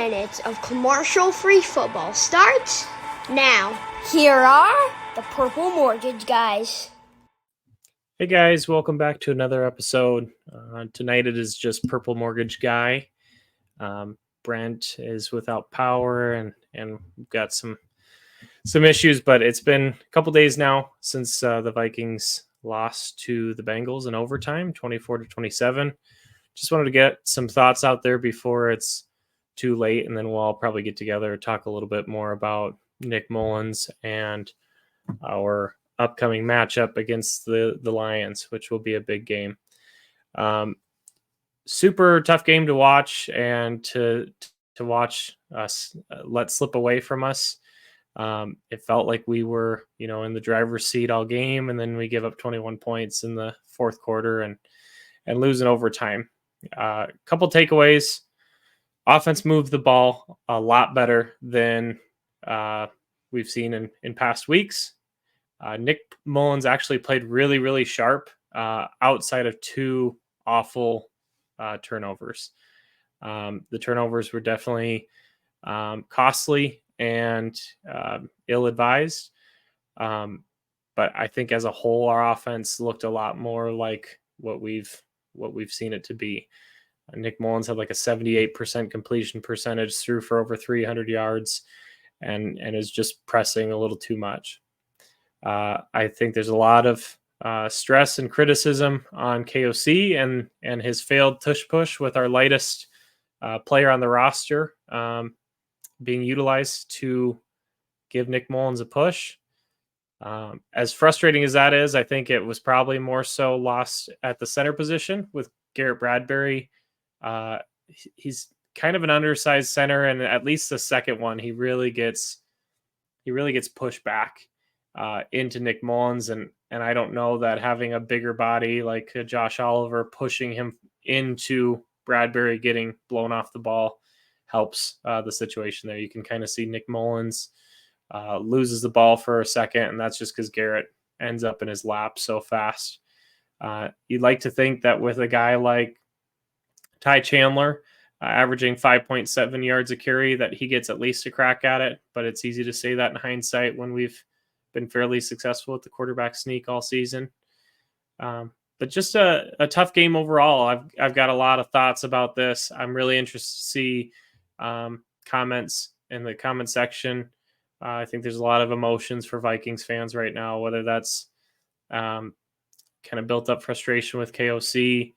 minutes of commercial-free football starts now. Here are the Purple Mortgage guys. Hey guys, welcome back to another episode. Tonight it is just Purple Mortgage Guy. Brent is without power and we've got some issues, but it's been a couple days now since the Vikings lost to the Bengals in overtime, 24-27. Just wanted to get some thoughts out there before it's too late, and then we'll all probably get together and talk a little bit more about Nick Mullins and our upcoming matchup against the Lions, which will be a big game. Super tough game to watch, and to watch us let slip away from us. It felt like we were, in the driver's seat all game, and then we give up 21 points in the fourth quarter and lose in overtime. Couple takeaways. Offense moved the ball a lot better than we've seen in past weeks. Nick Mullins actually played really, really sharp outside of two awful turnovers. The turnovers were definitely costly and ill-advised. But I think as a whole, our offense looked a lot more like what we've seen it to be. Nick Mullins had like a 78% completion percentage, threw for over 300 yards, and is just pressing a little too much. I think there's a lot of stress and criticism on KOC and his failed tush push with our lightest player on the roster being utilized to give Nick Mullins a push. As frustrating as that is, I think it was probably more so lost at the center position with Garrett Bradbury. He's kind of an undersized center, and at least the second one, he really gets pushed back into Nick Mullins, and I don't know that having a bigger body like Josh Oliver pushing him into Bradbury getting blown off the ball helps the situation there. You can kind of see Nick Mullins loses the ball for a second, and that's just because Garrett ends up in his lap so fast. You'd like to think that with a guy like Ty Chandler averaging 5.7 yards a carry, that he gets at least a crack at it, but it's easy to say that in hindsight when we've been fairly successful at the quarterback sneak all season. But just a tough game overall. I've got a lot of thoughts about this. I'm really interested to see comments in the comment section. I think there's a lot of emotions for Vikings fans right now, whether that's kind of built up frustration with KOC,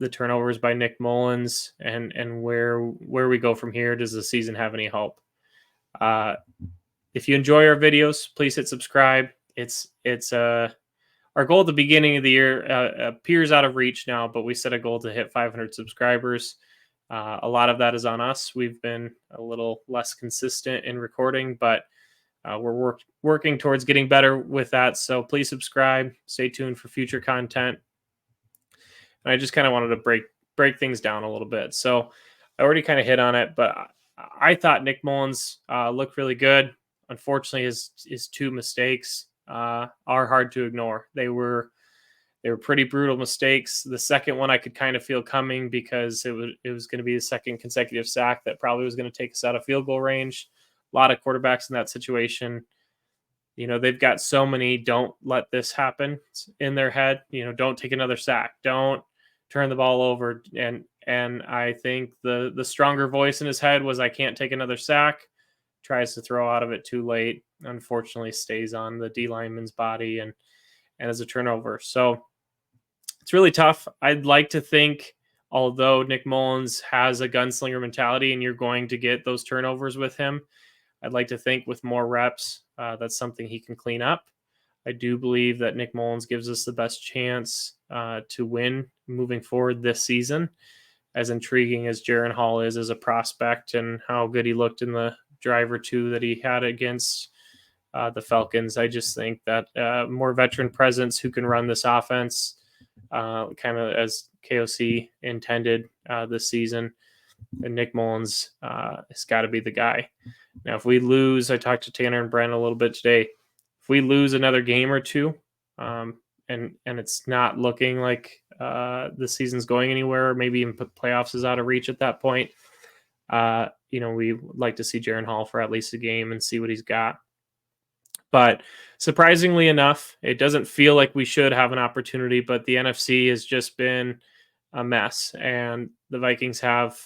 the turnovers by Nick Mullins, and where we go from here. Does the season have any hope? If you enjoy our videos, please hit subscribe. It's our goal at the beginning of the year appears out of reach now, but we set a goal to hit 500 subscribers. A lot of that is on us. We've been a little less consistent in recording, but we're working towards getting better with that. So please subscribe. Stay tuned for future content. And I just kind of wanted to break things down a little bit. So I already kind of hit on it, but I thought Nick Mullins looked really good. Unfortunately, his two mistakes are hard to ignore. They were pretty brutal mistakes. The second one I could kind of feel coming because it was going to be the second consecutive sack that probably was going to take us out of field goal range. A lot of quarterbacks in that situation, they've got so many "don't let this happen" in their head. Don't take another sack. Don't turn the ball over. And I think the stronger voice in his head was, "I can't take another sack." Tries to throw out of it too late. Unfortunately, stays on the D lineman's body and as a turnover. So it's really tough. I'd like to think, although Nick Mullins has a gunslinger mentality and you're going to get those turnovers with him, I'd like to think with more reps, that's something he can clean up. I do believe that Nick Mullins gives us the best chance to win moving forward this season. As intriguing as Jaron Hall is as a prospect and how good he looked in the drive or two that he had against the Falcons, I just think that more veteran presence who can run this offense kind of as KOC intended this season, and Nick Mullins has got to be the guy. Now, if we lose, I talked to Tanner and Brent a little bit today. If we lose another game or two, and it's not looking like the season's going anywhere, maybe even playoffs is out of reach at that point, We would like to see Jaron Hall for at least a game and see what he's got. But surprisingly enough, it doesn't feel like we should have an opportunity, but the NFC has just been a mess, and the Vikings have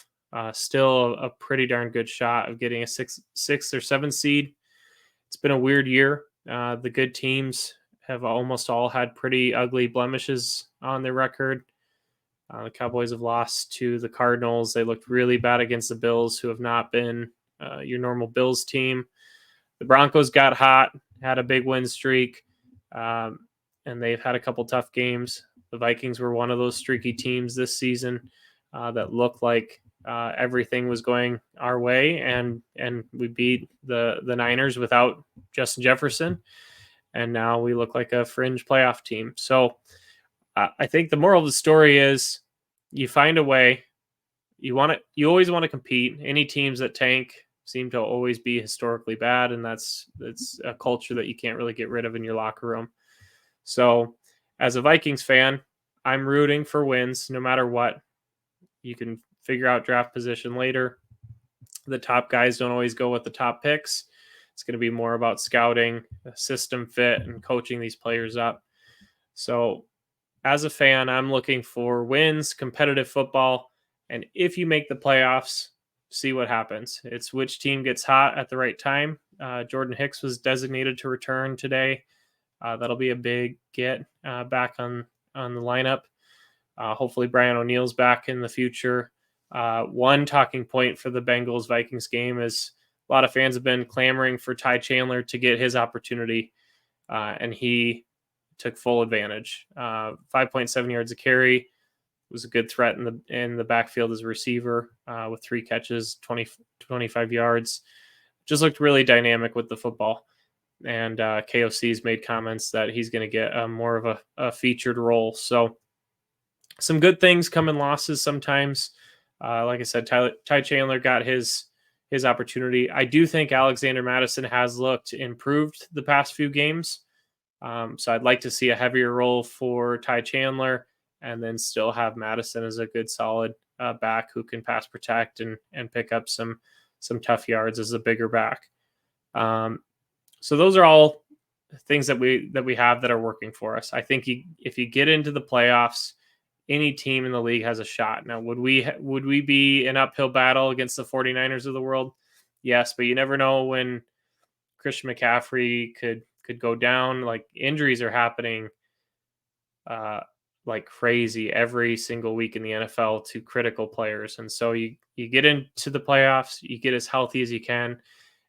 still a pretty darn good shot of getting a six or seven seed. It's been a weird year. The good teams have almost all had pretty ugly blemishes on their record. The Cowboys have lost to the Cardinals. They looked really bad against the Bills, who have not been your normal Bills team. The Broncos got hot, had a big win streak, and they've had a couple tough games. The Vikings were one of those streaky teams this season that looked like everything was going our way, and we beat the Niners without Justin Jefferson, and now we look like a fringe playoff team. So I think the moral of the story is you find a way. You always want to compete. Any teams that tank seem to always be historically bad, and it's a culture that you can't really get rid of in your locker room. So as a Vikings fan, I'm rooting for wins no matter what. You can figure out draft position later. The top guys don't always go with the top picks. It's going to be more about scouting, system fit, and coaching these players up. So as a fan, I'm looking for wins, competitive football, and if you make the playoffs, see what happens. It's which team gets hot at the right time. Jordan Hicks was designated to return today. That'll be a big get back on the lineup. Hopefully Brian O'Neill's back in the future. One talking point for the Bengals-Vikings game is a lot of fans have been clamoring for Ty Chandler to get his opportunity, and he took full advantage. 5.7 yards a carry, was a good threat in the backfield as a receiver with 3 catches, 25 yards. Just looked really dynamic with the football. And KOC's made comments that he's going to get more of a featured role. So some good things come in losses sometimes. Like I said, Ty Chandler got his opportunity. I do think Alexander Mattison has looked improved the past few games. So I'd like to see a heavier role for Ty Chandler, and then still have Madison as a good solid back who can pass protect and pick up some tough yards as a bigger back. So those are all things that we have that are working for us. I think if you get into the playoffs, any team in the league has a shot. Now, would we be an uphill battle against the 49ers of the world? Yes, but you never know when Christian McCaffrey could go down. Like, injuries are happening like crazy every single week in the NFL to critical players. And so you get into the playoffs, you get as healthy as you can,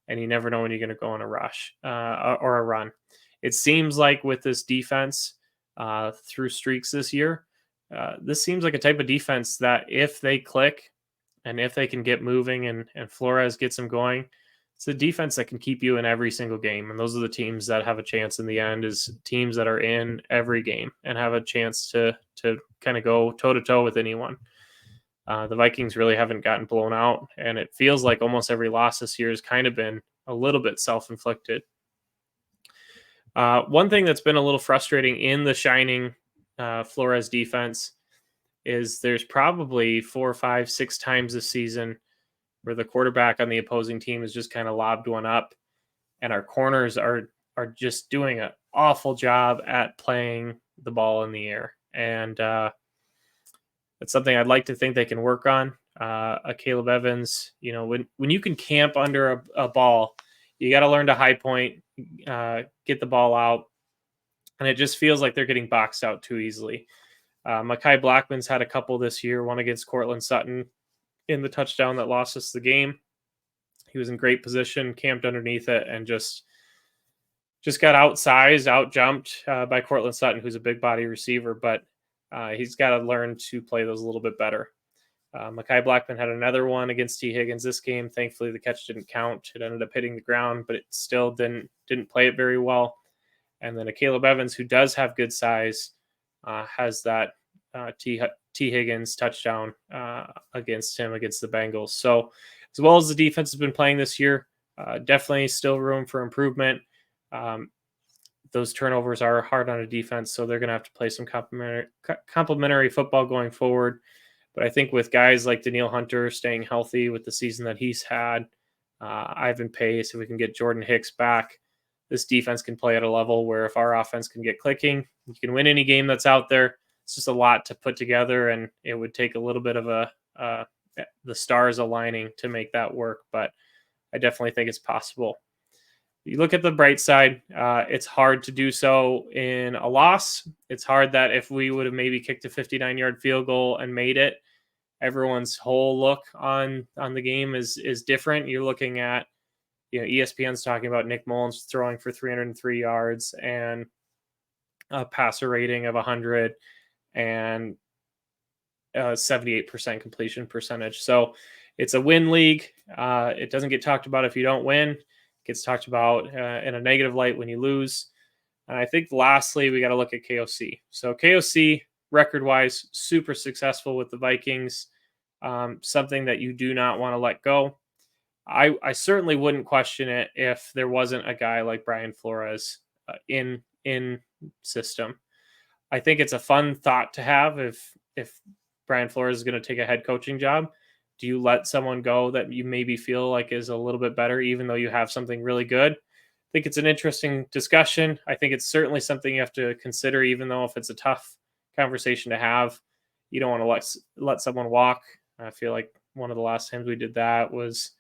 and you never know when you're going to go on a rush or a run. It seems like with this defense through streaks this year, this seems like a type of defense that if they click and if they can get moving and Flores gets them going, it's a defense that can keep you in every single game. And those are the teams that have a chance in the end, is teams that are in every game and have a chance to kind of go toe-to-toe with anyone. The Vikings really haven't gotten blown out, and it feels like almost every loss this year has kind of been a little bit self-inflicted. One thing that's been a little frustrating in the shining Flores defense is there's probably 4, 5, 6 times this season where the quarterback on the opposing team has just kind of lobbed one up, and our corners are just doing an awful job at playing the ball in the air. And it's something I'd like to think they can work on. Caleb Evans, when you can camp under a ball, you got to learn to high point, get the ball out. And it just feels like they're getting boxed out too easily. Mekhi Blackman's had a couple this year, one against Cortland Sutton in the touchdown that lost us the game. He was in great position, camped underneath it, and just got outsized, out-jumped by Cortland Sutton, who's a big body receiver, but he's got to learn to play those a little bit better. Mekhi Blackman had another one against T. Higgins this game. Thankfully, the catch didn't count. It ended up hitting the ground, but it still didn't play it very well. And then a Caleb Evans, who does have good size, has that T. Higgins touchdown against the Bengals. So as well as the defense has been playing this year, definitely still room for improvement. Those turnovers are hard on a defense, so they're going to have to play some complementary football going forward. But I think with guys like Danielle Hunter staying healthy with the season that he's had, Ivan Pace, if we can get Jordan Hicks back, this defense can play at a level where if our offense can get clicking, you can win any game that's out there. It's just a lot to put together, and it would take a little bit of the stars aligning to make that work. But I definitely think it's possible. You look at the bright side, it's hard to do so in a loss. It's hard that if we would have maybe kicked a 59-yard field goal and made it, everyone's whole look on the game is different. You're looking at, ESPN's talking about Nick Mullins throwing for 303 yards and a passer rating of 100 and 78% completion percentage. So it's a win league. It doesn't get talked about if you don't win. It gets talked about in a negative light when you lose. And I think lastly, we got to look at KOC. So KOC, record-wise, super successful with the Vikings. Something that you do not want to let go. I certainly wouldn't question it if there wasn't a guy like Brian Flores in system. I think it's a fun thought to have if Brian Flores is going to take a head coaching job. Do you let someone go that you maybe feel like is a little bit better, even though you have something really good? I think it's an interesting discussion. I think it's certainly something you have to consider, even though if it's a tough conversation to have, you don't want to let someone walk. I feel like one of the last times we did that was,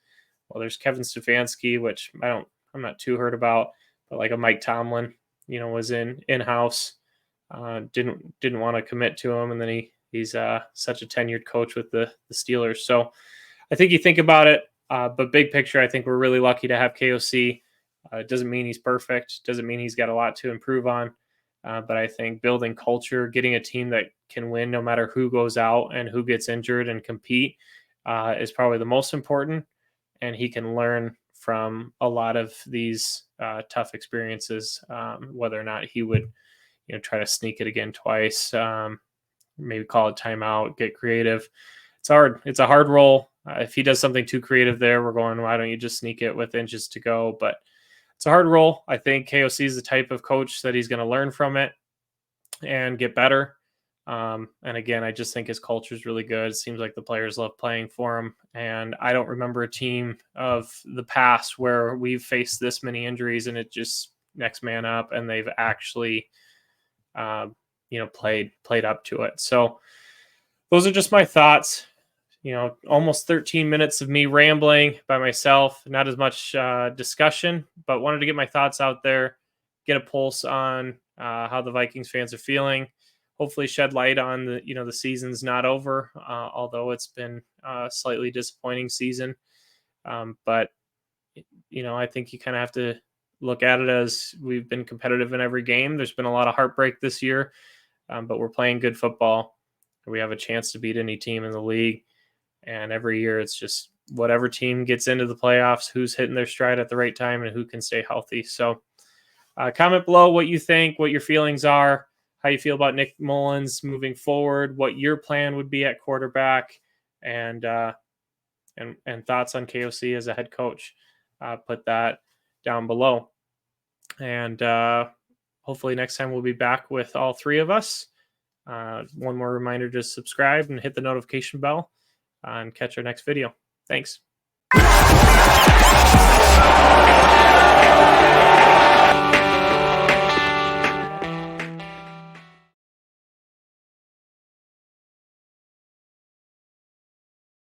there's Kevin Stefanski, which I'm not too hurt about, but like a Mike Tomlin, was in-house, didn't want to commit to him. And then he's such a tenured coach with the Steelers. So I think you think about it, but big picture, I think we're really lucky to have KOC. It doesn't mean he's perfect. Doesn't mean he's got a lot to improve on. But I think building culture, getting a team that can win no matter who goes out and who gets injured and compete is probably the most important. And he can learn from a lot of these tough experiences, whether or not he would, try to sneak it again twice, maybe call it timeout, get creative. It's hard. It's a hard role. If he does something too creative there, we're going, why don't you just sneak it with inches to go? But it's a hard role. I think KOC is the type of coach that he's going to learn from it and get better. And again, I just think his culture is really good. It seems like the players love playing for him. And I don't remember a team of the past where we've faced this many injuries and it just next man up and they've actually, played up to it. So those are just my thoughts. Almost 13 minutes of me rambling by myself, not as much discussion, but wanted to get my thoughts out there, get a pulse on how the Vikings fans are feeling. Hopefully shed light on the season's not over, although it's been a slightly disappointing season. But I think you kind of have to look at it as we've been competitive in every game. There's been a lot of heartbreak this year, but we're playing good football. We have a chance to beat any team in the league. And every year it's just whatever team gets into the playoffs, who's hitting their stride at the right time and who can stay healthy. So comment below what you think, what your feelings are, how you feel about Nick Mullins moving forward, what your plan would be at quarterback, and thoughts on KOC as a head coach. Put that down below. And hopefully next time we'll be back with all three of us. One more reminder to subscribe and hit the notification bell and catch our next video. Thanks.